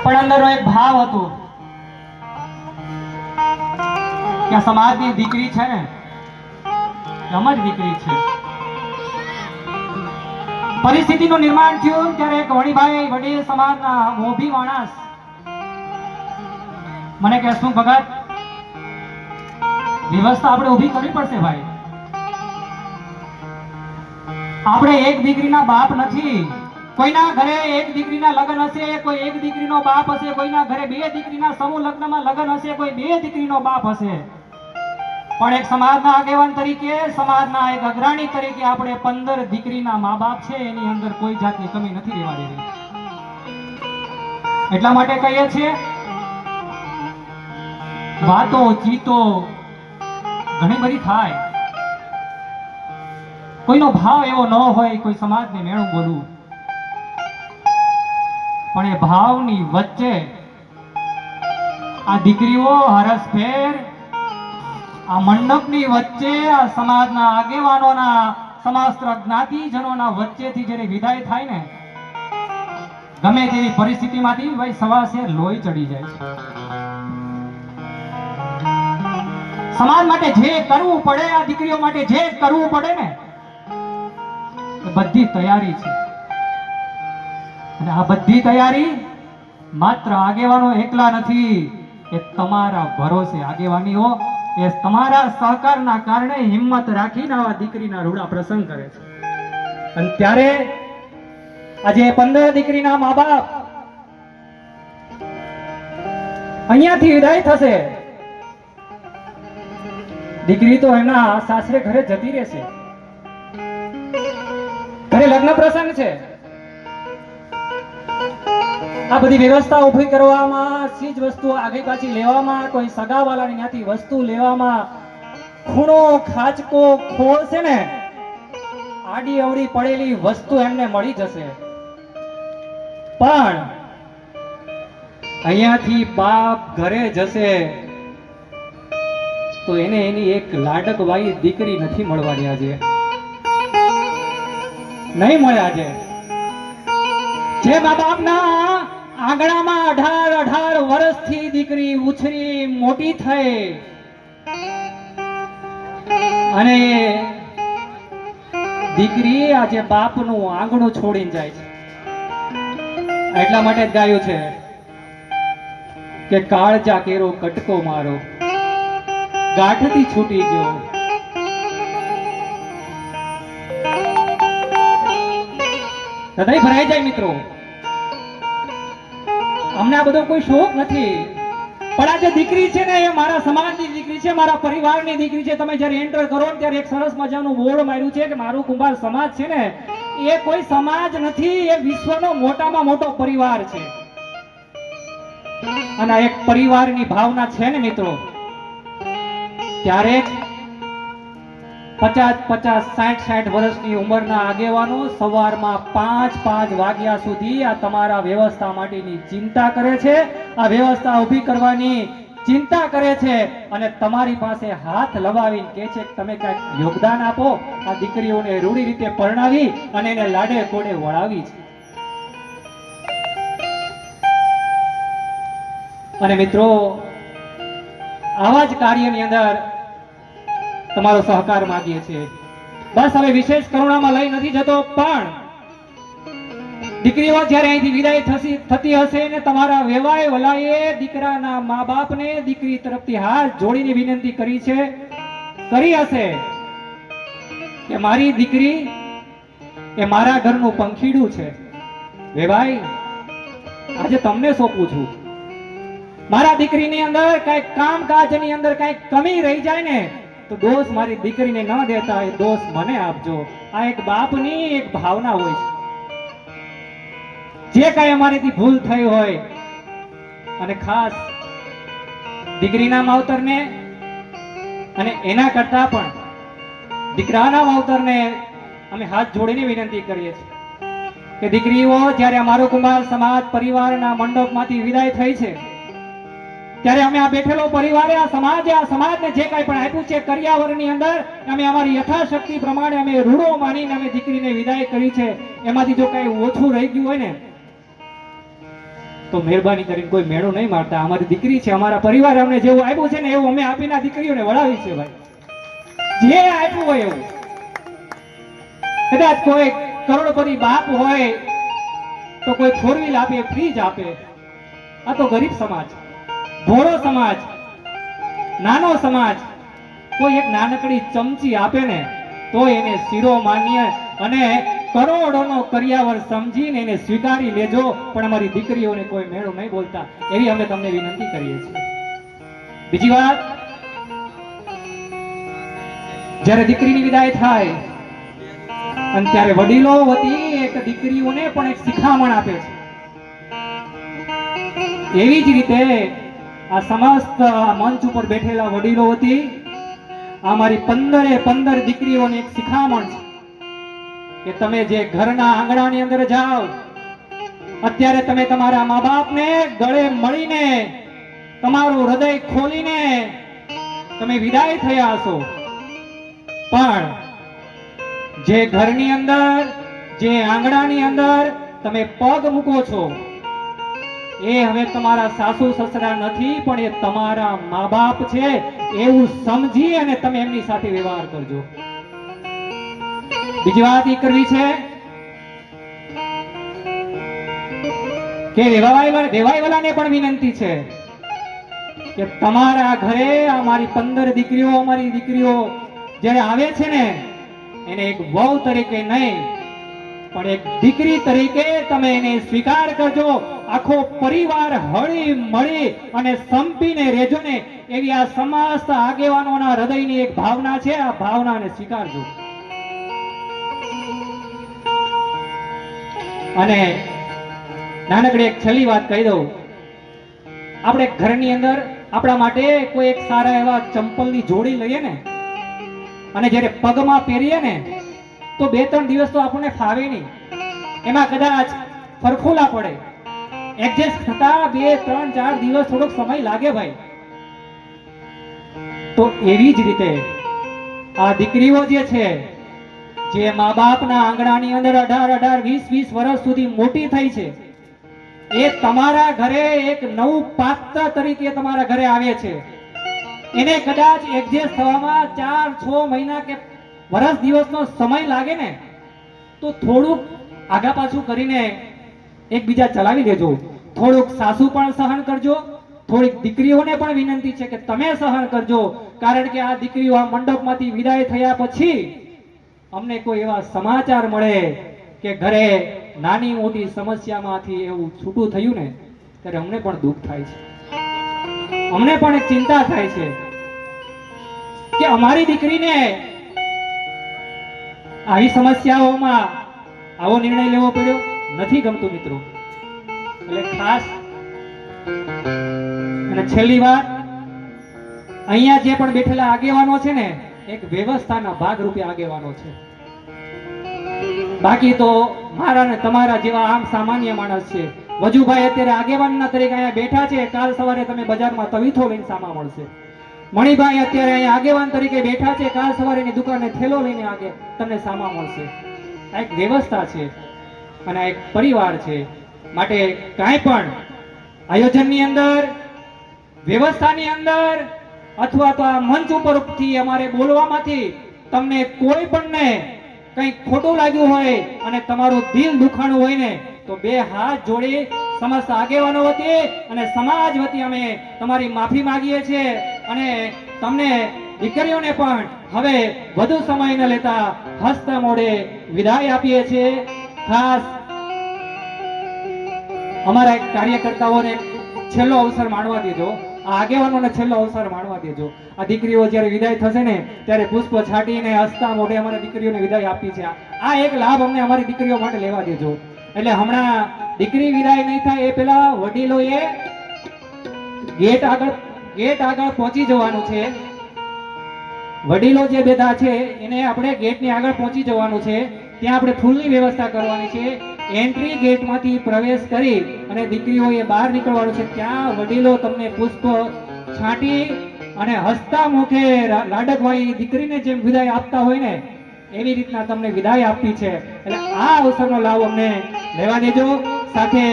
પણ અંદરનો એક ભાવ હતો કે આ સમાજની દીકરી છે ને, અમારી દીકરી છે. પરિસ્થિતિનું નિર્માણ થયું ત્યારે એક વણીભાઈ વડીલ સમાજના મોભી માણસ મને કહે, શું ભગત, વ્યવસ્થા આપણે ઊભી કરવી પડશે ભાઈ. આપણે એક દીકરીના બાપ નથી. કોઈના ઘરે એક દીકરીના લગ્ન હશે, કોઈ એક દીકરીનો બાપ હશે, કોઈના ઘરે બે દીકરીના સમૂહ લગ્નમાં લગ્ન હશે, કોઈ બે દીકરીનો બાપ હશે. પણ એક સમાજના આગેવાન તરીકે, સમાજના એક અગ્રણી તરીકે આપણે 15 દીકરીના મા બાપ છે, એની અંદર કોઈ જાતની કમી નથી રહેવા દેવી. એટલા માટે કહીએ છીએ, વાતો ચીતો ઘણી બધી થાય, કોઈનો ભાવ એવો ન હોય કોઈ સમાજને મેણું બોલવું, પણ એ ભાવની વચ્ચે આ દીકરીઓ હરસફેર આ મંડપની વચ્ચે આ સમાજના આગેવાનોના, સમાસ્ત્ર જ્ઞાતિજનોના વચ્ચેથી જ્યારે વિદાય થાય ને, ગમે તેવી પરિસ્થિતિમાંથી ભાઈ સવાસે લોહી ચડી જાય છે. સમાજ માટે જે કરવું પડે, આ દીકરીઓ માટે જે કરવું પડે ને, એ બધી તૈયારી છે. અને આ બધી તૈયારી માત્ર આગેવાનો એકલા નથી, એ તમારા ભરોસે આગેવાનીઓ એ તમારા સહકારના કારણે હિંમત રાખીને આવા દીકરીના રૂડા પ્રસંગ કરે છે. અને ત્યારે આજે 15 દીકરીના મા બાપ અહીંયાથી વિદાય થશે. દીકરી તો એના સાસરે ઘરે જતી રહેશે, ઘરે લગ્ન પ્રસંગ છે. આ બધી વ્યવસ્થા ઊભી કરવામાં, ચીજ વસ્તુ આગળ પાછી લેવામાં, કોઈ સગાવાલાની ત્યાંથી વસ્તુ લેવામાં, ખૂણો ખાચકો ખોળ છે ને, આડી અવડી પડેલી વસ્તુ એમને મળી જશે. પણ અહીંયાથી બાપ ઘરે જશે તો એને એની એક લાડકવાઈ દીકરી નથી મળવાની. આજે નહીં મળે. આજે જે મા બાપના આંગણામાં 18 વર્ષથી દીકરી ઉછરી મોટી થઈ અને દીકરી આજે બાપનું આંગણું છોડીને જાય છે. એટલા માટે જ ગાયું છે કે કાળજા કેરો કટકો મારો, ગાંઠથી છૂટી ગયો. હૃદય ભરાઈ જાય મિત્રો. અમને આ બધો કોઈ શોખ નથી, પણ આ જે દીકરી છે ને, એ મારા સમાજની દીકરી છે, મારા પરિવારની દીકરી છે. તમે જ્યારે એન્ટર કરો ને ત્યારે એક સરસ મજાનું બોર્ડ માર્યું છે કે મારું કુંભાર સમાજ છે ને, એ કોઈ સમાજ નથી, એ વિશ્વનો મોટામાં મોટો પરિવાર છે. અને એક પરિવારની ભાવના છે ને મિત્રો, ત્યારે 50, 60 વર્ષની ઉંમરના આગેવાનો સવારમાં 5 વાગ્યા સુધી આ તમારા વ્યવસ્થા માટેની ચિંતા કરે છે, આ વ્યવસ્થા ઊભી કરવાની ચિંતા કરે છે અને તમારી પાસે હાથ લગાવીને કહે છે કે તમે કંઈક યોગદાન આપો, આ દીકરીઓને રૂડી રીતે પરણાવી અને એને લાડે કોડે વળાવી છે. અને મિત્રો, આવા જ કાર્યની અંદર તમારો સહકાર માંગીએ છીએ. બસ હવે વિશેષ કરુણામાં લઈ નથી જતો, પણ દીકરીઓ જ્યારે અહીંથી વિદાય થતી હશે ને, તમારા વેવાય વલાએ દીકરાના મા બાપને દીકરી તરફથી હાથ જોડીને વિનંતી કરી હશે કે મારી દીકરી એ મારા ઘરનું પંખીડું છે. વેવાય, આજે તમને સોંપું છું. મારા દીકરીની અંદર કઈક કામકાજની અંદર કઈક કમી રહી જાય ને, તો દોષ મારી દીકરીને ન દેતા, એ દોષ મને આપજો. આ એક બાપની એક ભાવના હોય છે. જે કઈ અમારીથી ભૂલ થઈ હોય, અને ખાસ દીકરીના માવતરને અને એના કરતા પણ દીકરાના માવતરને અમે હાથ જોડીને વિનંતી કરીએ છીએ કે દીકરીઓ, જ્યારે અમારો કુંભાર સમાજ પરિવારના મંડપમાંથી વિદાય થઈ છે, ત્યારે અમે આ બેઠેલો પરિવારે આ સમાજને જે કાંઈ પણ આપ્યું છે કરિયાવરની અંદર, અમે અમારી યથાશક્તિ પ્રમાણે અમે રૂડો માનીને અમે દીકરીને વિદાય કરી છે. એમાંથી જો કાંઈ ઓછું રહી ગયું હોય ને, તો મહેરબાની કરીને કોઈ મેળો નહીં મારતા. અમારી દીકરી છે, અમારા પરિવાર અમને જેવું આપ્યું છે ને એવું અમે આપીને આ દીકરીઓને વળાવી છે ભાઈ. જે આપ્યું હોય એવું. કદાચ કોઈ કરોડપતિ બાપ હોય તો કોઈ 4 વ્હીલ આપે, ફ્રીજ આપે. આ તો ગરીબ સમાજ, ભોળો સમાજ, નાનો સમાજ કોઈ એક નાનકડી ચમચી આપે ને તો એને શિરો માન્ય અને કરોડોનો કર્યાવર સમજીને એને સ્વીકારી લેજો. પણ અમારી દીકરીઓને કોઈ મેળો નહીં બોલતા એવી અમે તમને વિનંતી કરીએ છીએ. બીજી વાત, જ્યારે દીકરીની વિદાય થાય અને ત્યારે વડીલો વતી એક દીકરીઓને પણ એક શિખામણ આપે છે. એવી જ રીતે આ સમસ્ત મંચ ઉપર બેઠેલા વડીલો વતી અમારી 15 દીકરીઓને એક શિખામણ છે કે તમે જે ઘરના આંગણાની અંદર જાઓ, અત્યારે તમે તમારા મા બાપને ગળે મળીને તમારું હૃદય ખોલીને તમે વિદાય થયા હશો. પણ જે ઘરની અંદર, જે આંગણાની અંદર તમે પગ મૂકો છો એ હવે તમારા સાસુ સસરા નથી, પણ એ તમારા મા બાપ છે એવું સમજી અને તમે એમની સાથે વ્યવહાર કરજો. બીજી વાત એ કરવી છે કે વેવાઈવાલાને પણ વિનંતી છે કે તમારા ઘરે અમારી 15 દીકરીઓ, અમારી દીકરીઓ જ્યારે આવે છે ને એને એક વહુ તરીકે નહીં પણ એક દીકરી તરીકે તમે એને સ્વીકાર કરજો. આખો પરિવાર હળી મળી અને સંપીને રહેજો ને એવી આ સમસ્ત આગેવાનોના હૃદયની એક ભાવના છે. આ ભાવનાને સ્વીકારજો. અને નાનકડી એક છેલ્લી વાત કહી દઉં. આપણે ઘરની અંદર આપણા માટે કોઈ એક સારા એવા ચંપલની જોડી લઈએ ને અને જ્યારે પગમાં પહેરીએ ને તો 2-3 દિવસ તો આપણને ફાવે નહીં. એમાં કદાચ ફરફોલા પડે, એડજસ્ટ થતા 2-3-4 દિવસ થોડોક સમય લાગે ભાઈ. તો એવી જ રીતે આ દીકરીઓ જે છે, જે મા બાપના આંગણાની અંદર 18-20 વર્ષ સુધી મોટી થઈ છે, એ તમારા ઘરે એક નવું પાત્ર તરીકે તમારા ઘરે આવે છે. એને કદાચ એડજસ્ટ થવામાં 4-6 મહિના કે વર્ષ દિવસનો સમય લાગે ને તો થોડુંક આગા પાછું કરીને એકબીજા ચલાવી લેજો. થોડુંક સાસુ પણ સહન કરજો, થોડીક દીકરીઓને પણ વિનંતી છે કે તમે સહન કરજો. કારણ કે આ દીકરીઓ આ મંડપમાંથી વિદાય થયા પછી અમને કોઈ એવા સમાચાર મળે કે ઘરે નાની મોટી સમસ્યામાંથી એવું છૂટું થયું ને ત્યારે અમને પણ દુઃખ થાય છે, અમને પણ એક ચિંતા થાય છે કે અમારી દીકરીને આવી સમસ્યાઓમાં આવો નિર્ણય લેવો પડ્યો. નથી ગમતું મિત્રો. એટલે ખાસ અને છેલ્લી વાત, અહીંયા જે પણ બેઠેલા આગેવાનો છે ને એક વ્યવસ્થાના ભાગરૂપે આગેવાનો છે. બાકી તો મારા ને તમારા જેવા આમ સામાન્ય માણસ છે. વજુભાઈ અત્યારે આગેવાનના તરીકે અહીંયા બેઠા છે. કાલ સવારે તમે બજારમાં તવીથો લઈને સામા મળશે. મણિભાઈ અત્યારે અહીંયા આગેવાન તરીકે બેઠા છે. કાલ સવારે એની દુકાને થેલો લઈને તમને સામા મળશે. આ એક વ્યવસ્થા છે અને આ એક પરિવાર છે. માટે કાંઈ પણ આયોજનની અંદર, વ્યવસ્થાની અંદર અથવા તો આ મંચ ઉપરથી અમારે બોલવામાંથી તમને કોઈ પણને કંઈ ખોટું લાગ્યું હોય અને તમારું દિલ દુખાણું હોય ને તો 2 હાથ જોડી સમસ્ત આગેવાનો વતી અને સમાજ વતી અમે તમારી માફી માંગીએ છીએ. અને તમને દીકરીઓને પણ હવે વધુ સમય ન લેતા હસતા મોઢે વિદાય આપીએ છીએ. ખાસ અમારા એક કાર્યકર્તાઓને છેલ્લો અવસર માણવા દેજો, આ આગેવાનોને છેલ્લો અવસર માણવા દેજો. આ દીકરીઓ જ્યારે વિદાય થશે ને ત્યારે પુષ્પ છાંટીને હસતા મોઢે અમારી દીકરીઓને વિદાય આપી છે. આ એક લાભ અમને અમારી દીકરીઓ માટે લેવા દેજો. એટલે હમણાં દીકરી વિદાય નહીં થાય એ પહેલા વડીલોએ ગેટ આગળ પહોંચી જવાનું છે. વડીલો જે બેઠા છે એને આપણે ગેટની આગળ પહોંચી જવાનું છે. ત્યાં આપણે ફૂલની વ્યવસ્થા કરવાની છે. એન્ટ્રી ગેટમાંથી પ્રવેશ કરી અને દીકરીઓએ બહાર નીકળવાનું છે. ત્યાં વડીલો તમને પુષ્પ છાંટી અને હસતા મુખે લાડકવાળી દીકરીને જેમ વિદાય આપતા હોય ને એવી રીતના તમને વિદાય આપી છે. એટલે આ અવસરનો લાભ અમને લેવા દેજો. સાથે